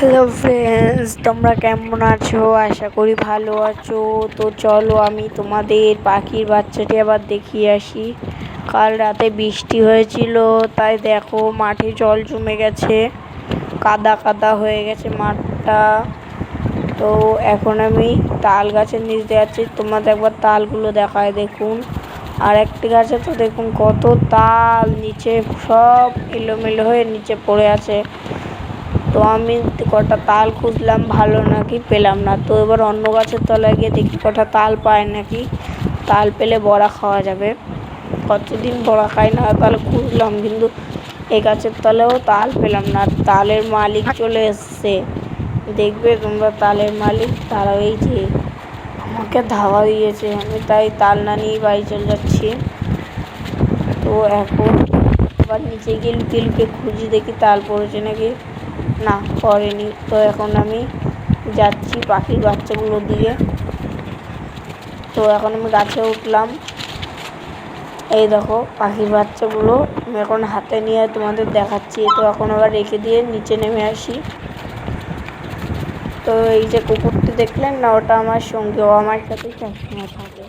Hello friends, তোমরা কেমন আছো? আশা করি ভালো আছো। তো চলো আমি তোমাদের পাখির বাচ্চাটি আবার দেখিয়ে আসি। কাল রাতে বৃষ্টি হয়েছিল, তাই দেখো মাঠে জল জমে গেছে, কাদা কাদা হয়ে গেছে মাঠটা। তো এখন আমি তাল গাছের নিচ দিয়ে যাচ্ছি, তোমাদের একবার তালগুলো দেখায় দেখুন। আর একটি গাছে তো দেখুন কত তাল, নিচে সব এলোমেলো হয়ে নিচে পড়ে আছে। তো আমি কটা তাল খুঁজলাম, ভালো নাকি পেলাম না। তো এবার অন্য গাছের তলায় গিয়ে দেখি কটা তাল পায় নাকি, তাল পেলে বড়া খাওয়া যাবে। কতদিন বড়া খাই না, তাহলে খুঁজলাম, কিন্তু এই গাছের তলেও তাল পেলাম না। তালের মালিক চলে এসছে, দেখবে তোমরা তালের মালিক, তারা এই যে আমাকে ধাওয়া দিয়েছে, আমি তাই তাল না নিয়ে বাড়ি চলে যাচ্ছি। তো এখন আবার নিচে গিয়ে লুকিয়ে লুকিয়ে খুঁজি, দেখি তাল পড়েছে নাকি, না পড়েনি। তো এখন আমি যাচ্ছি পাখির বাচ্চাগুলো দিয়ে। তো এখন আমি গাছে উঠলাম, এই দেখো পাখির বাচ্চাগুলো আমি এখন হাতে নিয়ে তোমাদের দেখাচ্ছি। তো এখন আবার রেখে দিয়ে নিচে নেমে আসি। তো এই যে কুকুরটি দেখলেন না, ওটা আমার সঙ্গে, ও আমার সাথে সবসময় থাকে।